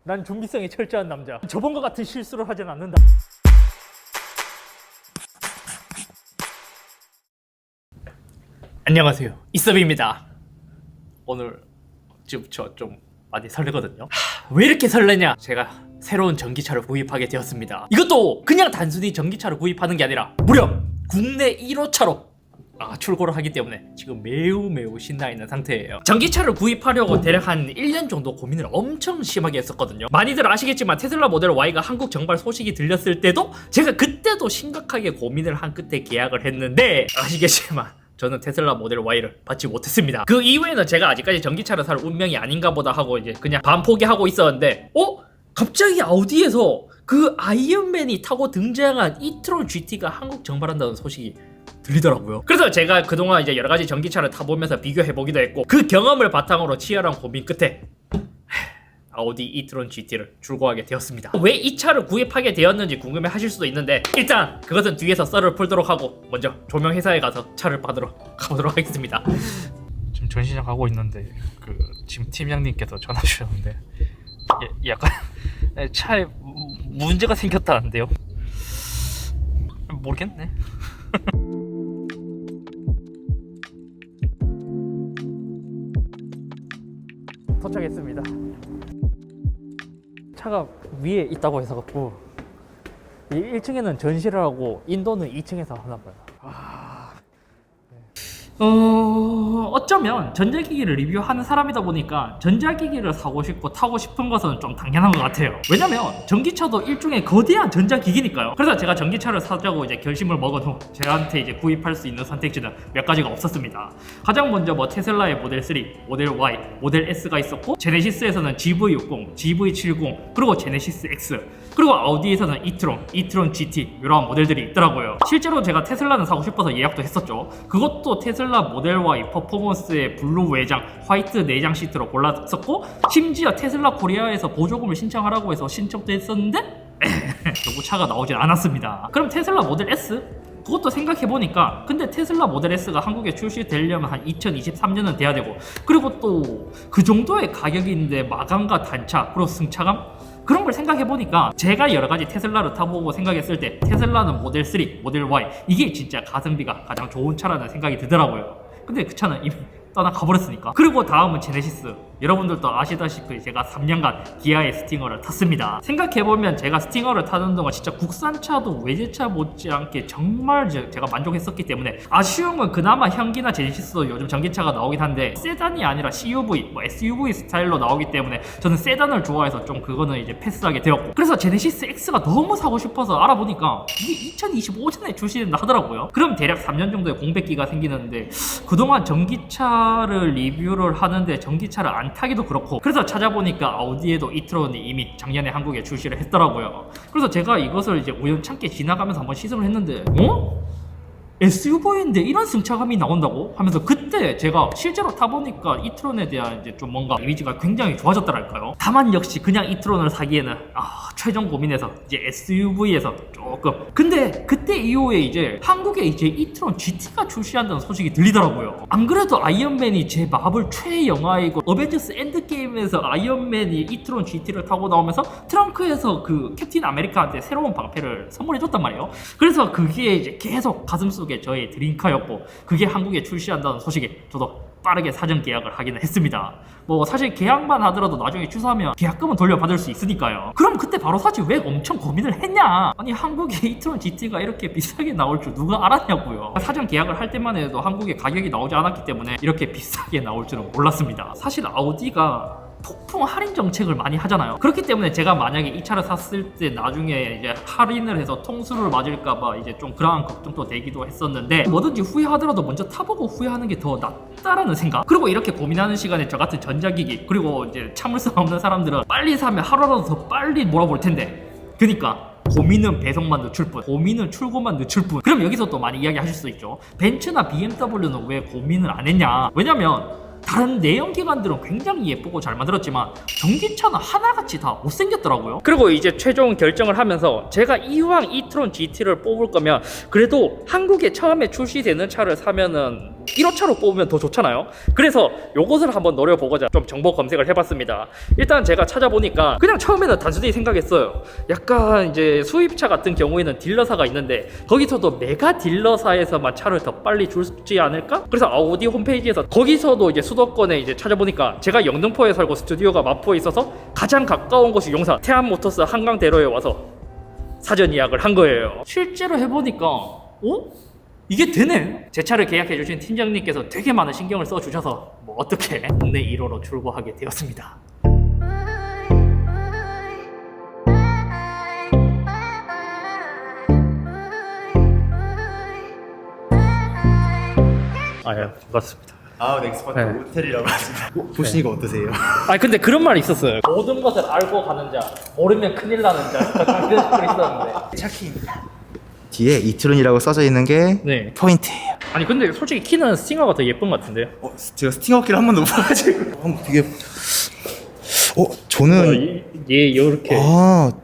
난 준비성이 철저한 남자. 저번과 같은 실수를 하진 않는다. 안녕하세요, 이섭입니다. 오늘 지금 저 좀 많이 설레거든요. 왜 이렇게 설레냐? 제가 새로운 전기차를 구입하게 되었습니다. 이것도 그냥 단순히 전기차를 구입하는 게 아니라 무려 국내 1호차로 출고를 하기 때문에 지금 매우 신나 있는 상태예요. 전기차를 구입하려고 대략 한 1년 정도 고민을 엄청 심하게 했었거든요. 많이들 아시겠지만 테슬라 모델 Y가 한국 정발 소식이 들렸을 때도 제가 그때도 심각하게 고민을 한 끝에 계약을 했는데, 아시겠지만 저는 테슬라 모델 Y를 받지 못했습니다. 그 이후에는 제가 아직까지 전기차를 살 운명이 아닌가 보다 하고 이제 그냥 반포기하고 있었는데, 갑자기 아우디에서 그 아이언맨이 타고 등장한 이트론 GT가 한국 정발한다는 소식이 들리더라고요. 그래서 제가 그동안 이제 여러가지 전기차를 타보면서 비교해보기도 했고, 그 경험을 바탕으로 치열한 고민 끝에 아우디 이트론 GT를 출고하게 되었습니다. 왜 이 차를 구입하게 되었는지 궁금해 하실 수도 있는데, 일단 그것은 뒤에서 썰을 풀도록 하고 먼저 조명 회사에 가서 차를 받으러 가보도록 하겠습니다. 지금 전시장 가고 있는데 지금 팀장님께서 전화 주셨는데 약간 차에 문제가 생겼다는데요. 모르겠네. 도착했습니다. 차가 위에 있다고 해서 갖고 1층에는 전시를 하고 인도는 2층에서 하나 봐요. 어쩌면 전자기기를 리뷰하는 사람이다 보니까 전자기기를 사고 싶고 타고 싶은 것은 좀 당연한 것 같아요. 왜냐면 전기차도 일종의 거대한 전자기기니까요. 그래서 제가 전기차를 사자고 이제 결심을 먹은 후 저한테 이제 구입할 수 있는 선택지는 몇 가지가 없었습니다. 가장 먼저 테슬라의 모델 3, 모델 Y, 모델 S가 있었고, 제네시스에서는 GV60, GV70, 그리고 제네시스 X, 그리고 아우디에서는 이트론 GT 이런 모델들이 있더라고요. 실제로 제가 테슬라는 사고 싶어서 예약도 했었죠. 그것도 테슬라 모델 Y 퍼포먼스의 블루 외장, 화이트 내장 시트로 골랐었고, 심지어 테슬라 코리아에서 보조금을 신청하라고 해서 신청도 했었는데 결국 차가 나오질 않았습니다. 그럼 테슬라 모델 S? 그것도 생각해보니까 근데 테슬라 모델 S가 한국에 출시되려면 한 2023년은 돼야 되고, 그리고 또 그 정도의 가격인데 마감과 단차 그리고 승차감? 그런 걸 생각해보니까 제가 여러가지 테슬라를 타보고 생각했을 때 테슬라는 모델 3, 모델 Y 이게 진짜 가성비가 가장 좋은 차라는 생각이 들더라고요. 근데 그 차는 이미 떠나가버렸으니까. 그리고 다음은 제네시스. 여러분들도 아시다시피 제가 3년간 기아의 스팅어를 탔습니다. 생각해보면 제가 스팅어를 타는 동안 진짜 국산차도 외제차 못지않게 정말 제가 만족했었기 때문에, 아쉬운 건 그나마 현기나 제네시스도 요즘 전기차가 나오긴 한데 세단이 아니라 CUV, SUV 스타일로 나오기 때문에 저는 세단을 좋아해서 좀 그거는 이제 패스하게 되었고, 그래서 제네시스 X가 너무 사고 싶어서 알아보니까 이게 2025년에 출시된다 하더라고요. 그럼 대략 3년 정도의 공백기가 생기는데, 그동안 전기차를 리뷰를 하는데 전기차를 안 타기도 그렇고, 그래서 찾아보니까 아우디에도 이트론이 이미 작년에 한국에 출시를 했더라고요. 그래서 제가 이것을 이제 우연찮게 지나가면서 한번 시승을 했는데, SUV인데 이런 승차감이 나온다고? 하면서 그때 제가 실제로 타보니까 이트론에 대한 이제 좀 뭔가 이미지가 굉장히 좋아졌더랄까요. 다만 역시 그냥 이트론을 사기에는 최종 고민해서 이제 SUV에서 조금, 근데 그때 이후에 이제 한국에 이제 이트론 GT가 출시한다는 소식이 들리더라고요. 안 그래도 아이언맨이 제 마블 최애영화이고 어벤져스 엔드게임에서 아이언맨이 이트론 GT를 타고 나오면서 트렁크에서 그 캡틴 아메리카한테 새로운 방패를 선물해줬단 말이에요. 그래서 그게 이제 계속 가슴속에 저의 드림카였고, 그게 한국에 출시한다는 소식에 저도 빠르게 사전 계약을 하기는 했습니다. 사실 계약만 하더라도 나중에 취소하면 계약금은 돌려받을 수 있으니까요. 그럼 그때 바로 사지 왜 엄청 고민을 했냐? 아니, 한국에 이트론 GT가 이렇게 비싸게 나올 줄 누가 알았냐고요. 사전 계약을 할 때만 해도 한국에 가격이 나오지 않았기 때문에 이렇게 비싸게 나올 줄은 몰랐습니다. 사실 아우디가 폭풍 할인 정책을 많이 하잖아요. 그렇기 때문에 제가 만약에 이 차를 샀을 때 나중에 이제 할인을 해서 통수를 맞을까봐 이제 좀 그러한 걱정도 되기도 했었는데, 뭐든지 후회하더라도 먼저 타보고 후회하는 게 더 낫다라는 생각. 그리고 이렇게 고민하는 시간에 저 같은 전자기기, 그리고 이제 참을성 없는 사람들은 빨리 사면 하루라도 더 빨리 몰아볼 텐데, 그니까 고민은 배송만 늦출 뿐, 고민은 출고만 늦출 뿐. 그럼 여기서 또 많이 이야기하실 수 있죠. 벤츠나 BMW는 왜 고민을 안 했냐? 왜냐면 다른 내연기관들은 굉장히 예쁘고 잘 만들었지만 전기차는 하나같이 다 못생겼더라고요. 그리고 이제 최종 결정을 하면서 제가 이왕 이트론 GT를 뽑을 거면 그래도 한국에 처음에 출시되는 차를 사면은 1호차로 뽑으면 더 좋잖아요. 그래서 요것을 한번 노려보고자 좀 정보 검색을 해봤습니다. 일단 제가 찾아보니까 그냥 처음에는 단순히 생각했어요. 약간 이제 수입차 같은 경우에는 딜러사가 있는데 거기서도 메가 딜러사에서만 차를 더 빨리 줄지 않을까? 그래서 아우디 홈페이지에서 거기서도 이제 수도권에 이제 찾아보니까 제가 영등포에 살고 스튜디오가 마포에 있어서 가장 가까운 곳이 용산 태안모터스 한강대로에 와서 사전 예약을 한 거예요. 실제로 해보니까 이게 되네. 제 차를 계약해주신 팀장님께서 되게 많은 신경을 써주셔서 뭐 어떻게 국내 1호로 출고하게 되었습니다. 아유, 반갑습니다. 아웃 엑스퍼트 네. 호텔이라고 하십니다. 보시니까 어떠세요? 아니 근데 그런 말이 있었어요. 모든 것을 알고 가는 자, 모르면 큰일 나는 자. 약간 그런 소리 있었는데. 차키입니다. 뒤에 이트론이라고 써져 있는 게 네. 포인트예요. 아니 근데 솔직히 키는 스팅어가 더 예쁜 것 같은데요? 제가 스팅어 키를 한 번도 못 봐가지고 되게 저는 얘 요렇게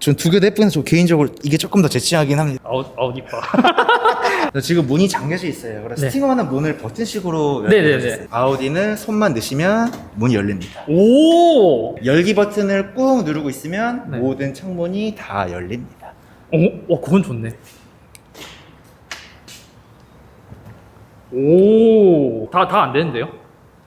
전 두 개도 예쁜데 저 개인적으로 이게 조금 더 제 취향이긴 합니다. 이뻐. 지금 문이 잠겨져 있어요. 그래서 네. 스팅어는 문을 버튼식으로 네네네. 열려져 있어요. 아우디는 손만 넣으시면 문이 열립니다. 오! 열기 버튼을 꾹 누르고 있으면 네. 모든 창문이 다 열립니다. 그건 좋네. 오, 다 안 되는데요?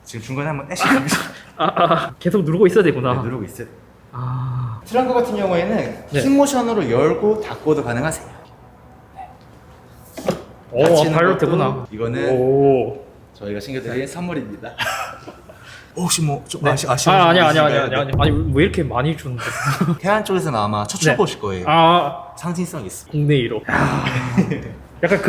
지금 중간에 한번 떼시갑니다. 계속 누르고 있어야 되구나. 누르고 있어요. 아, 트렁크 같은 경우에는 네. 킥모션으로 열고 닫고도 가능하세요. 오, 닫히는 발로 것도 되구나. 이거는 오. 저희가 챙겨드린 선물입니다. 혹시 뭐좀 네. 아쉬운 아니야. 네. 아니, 왜 이렇게 많이 주는데? 태안 쪽에서는 아마 첫 네. 출고실 거예요. 상징성 있어. 국내 1호. 약간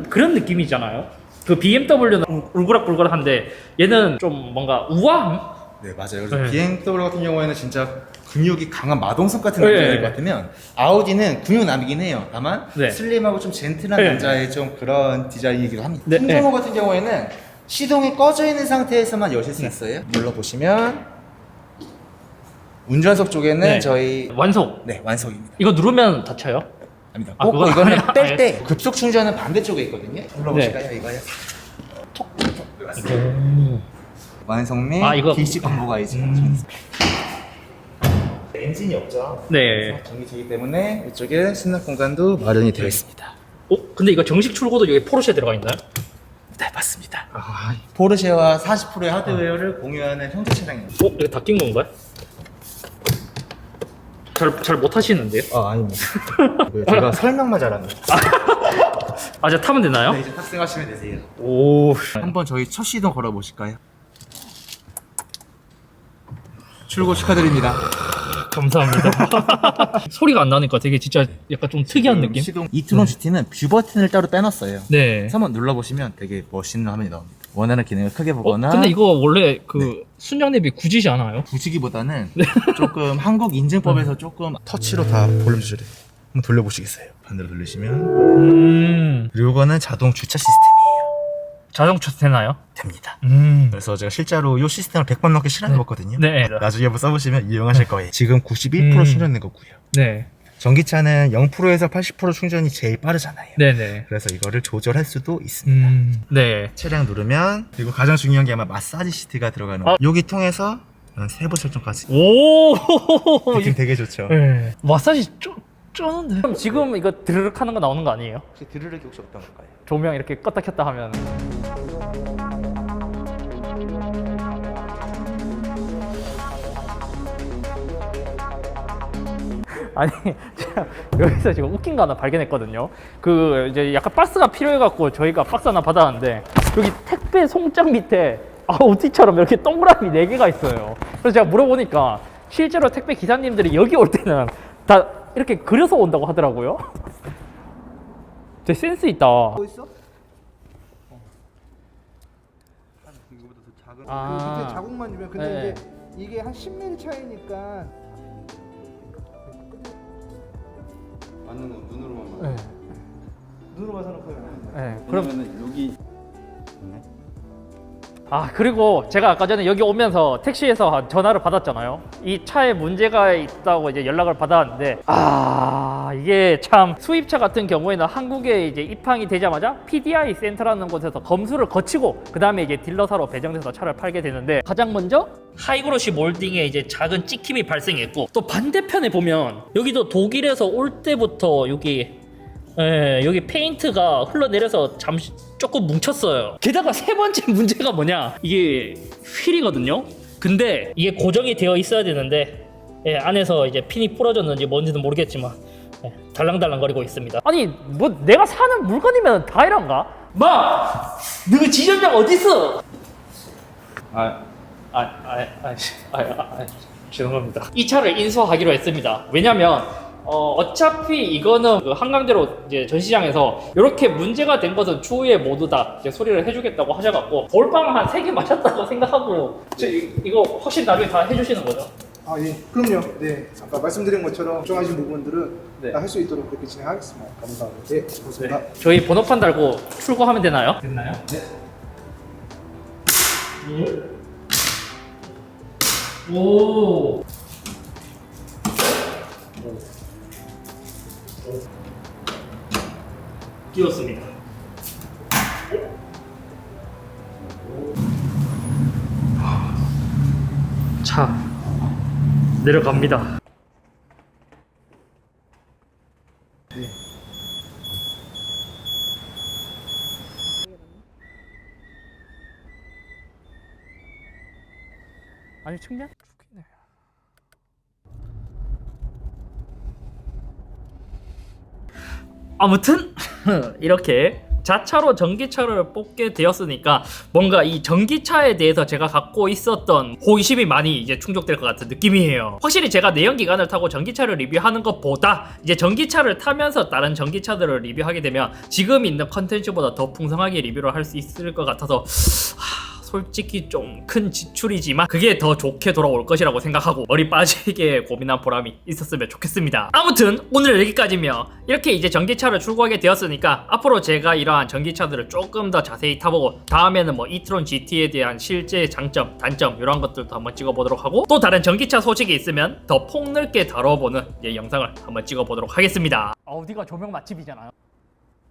그런 느낌이잖아요. 그 BMW는 울그락불그락한데 얘는 좀 뭔가 우아함? 네 맞아요. 그래서 네. BMW 같은 경우에는 진짜 근육이 강한 마동석 같은 네. 남자일 것 같으면 아우디는 근육남이긴 해요. 다만 네. 슬림하고 좀 젠틀한 네. 남자의 좀 그런 디자인이기도 합니다. 네. 풍정호 같은 경우에는 시동이 꺼져 있는 상태에서만 여실 수 있어요. 눌러보시면 운전석 쪽에는 네. 저희 완속. 완성입니다. 이거 누르면 닫혀요? 아닙니다. 아, 꼭 그건 이거는 아니야. 뺄 때 급속 충전은 반대쪽에 있거든요. 눌러보실까요? 네. 이거요. 톡. 오. 완성 및 이거 DC 광고가 이제 엔진이 없죠. 네. 전기차이기 때문에 이쪽에 수납 공간도 마련이 되어 있습니다. 근데 이거 정식 출고도 여기 포르쉐 들어가 있나요? 네, 맞습니다. 포르쉐와 40%의 하드웨어를 공유하는 형제 차량입니다. 이거 다 낀 건가요? 잘 못 하시는데요? 아닙니다. 제가 설명만 잘합니다. 이제 타면 되나요? 네, 이제 탑승하시면 되세요. 오. 한번 저희 첫 시동 걸어 보실까요? 출고 축하드립니다. 감사합니다. 소리가 안 나니까 되게 진짜 약간 좀 특이한 느낌? 시동 이트론 GT는 뷰 버튼을 따로 빼놨어요. 네. 그래서 한번 눌러보시면 되게 멋있는 화면이 나옵니다. 원하는 기능을 크게 보거나 근데 이거 원래 순정 대비 굳이지 않아요? 부지기보다는 조금 한국 인증법에서 조금 터치로 다 볼륨 조절해. 한번 돌려보시겠어요? 반대로 돌리시면 그리고 이거는 자동 주차 시스템이에요. 자동 주차되나요? 됩니다. 음. 그래서 제가 실제로 이 시스템을 100번 넘게 실험해봤거든요. 네. 나중에 한번 써보시면 이용하실 거예요. 지금 91% 충전된 거고요. 네. 전기차는 0%에서 80% 충전이 제일 빠르잖아요. 네네. 그래서 이거를 조절할 수도 있습니다. 네. 차량 누르면 그리고 가장 중요한 게 아마 마사지 시트가 들어가는 여기 통해서 세부 설정까지 오. 느낌 되게 좋죠. 네. 마사지 쩌는데. 그럼 지금 이거 드르륵 하는 거 나오는 거 아니에요? 혹시 드르륵이 혹시 어떤 걸까요? 조명 이렇게 껐다 켰다 하면. 아니 제가 여기서 지금 웃긴 거 하나 발견했거든요. 그 이제 약간 박스가 필요해갖고 저희가 박스 하나 받았는데 여기 택배 송장 밑에 아우디처럼 이렇게 동그라미 4개가 있어요. 그래서 제가 물어보니까 실제로 택배 기사님들이 여기 올 때는 다 이렇게 그려서 온다고 하더라고요. 되게 센스 있다. 뭐 있어? 이거보다 더 작은. 아. 그 밑에 자국만 주면 근데 네. 이제 이게 한 10mm 차이니까 맞는 건 눈으로만 네. 눈으로 봐서는 거의 안 돼. 네. 그럼 그러면은 여기 아, 그리고 제가 아까 전에 여기 오면서 택시에서 전화를 받았잖아요. 이 차에 문제가 있다고 이제 연락을 받았는데, 이게 참 수입차 같은 경우에는 한국에 이제 입항이 되자마자 PDI 센터라는 곳에서 검수를 거치고 그 다음에 이제 딜러사로 배정돼서 차를 팔게 되는데, 가장 먼저 하이그로시 몰딩에 이제 작은 찍힘이 발생했고, 또 반대편에 보면 여기도 독일에서 올 때부터 여기 페인트가 흘러내려서 잠시 조금 뭉쳤어요. 게다가 세 번째 문제가 뭐냐, 이게 휠이거든요. 근데 이게 고정이 되어 있어야 되는데 안에서 이제 핀이 부러졌는지 뭔지는 모르겠지만 달랑달랑거리고 있습니다. 아니 뭐 내가 사는 물건이면 다 이런가? 마! 너그 지점장 어딨어? 죄송합니다. 이 차를 인수하기로 했습니다. 왜냐면 어차피 이거는 그 한강대로 이제 전시장에서 이렇게 문제가 된 것은 추후에 모두 다 이제 소리를 해주겠다고 하셔갖고 볼빵 한 3개 맞췄다고 생각하고 이거 혹시 나중에 다 해주시는 거죠? 아, 예, 그럼요. 네, 아까 말씀드린 것처럼 걱정하신 부분들은 네. 다 할 수 있도록 그렇게 진행하겠습니다. 감사합니다. 네, 고맙습니다. 저희 번호판 달고 출고하면 되나요? 됐나요? 네. 오. 끼웠습니다. 차 내려갑니다. 아니 충전? 죽이네. 아무튼 이렇게 자차로 전기차를 뽑게 되었으니까 뭔가 이 전기차에 대해서 제가 갖고 있었던 호기심이 많이 이제 충족될 것 같은 느낌이에요. 확실히 제가 내연기관을 타고 전기차를 리뷰하는 것보다 이제 전기차를 타면서 다른 전기차들을 리뷰하게 되면 지금 있는 컨텐츠보다 더 풍성하게 리뷰를 할 수 있을 것 같아서 솔직히 좀 큰 지출이지만 그게 더 좋게 돌아올 것이라고 생각하고 머리 빠지게 고민한 보람이 있었으면 좋겠습니다. 아무튼 오늘 여기까지며 이렇게 이제 전기차를 출고하게 되었으니까 앞으로 제가 이러한 전기차들을 조금 더 자세히 타보고 다음에는 뭐 이트론 GT에 대한 실제 장점, 단점 이런 것들도 한번 찍어보도록 하고 또 다른 전기차 소식이 있으면 더 폭넓게 다뤄보는 영상을 한번 찍어보도록 하겠습니다. 어디가 조명 맛집이잖아요.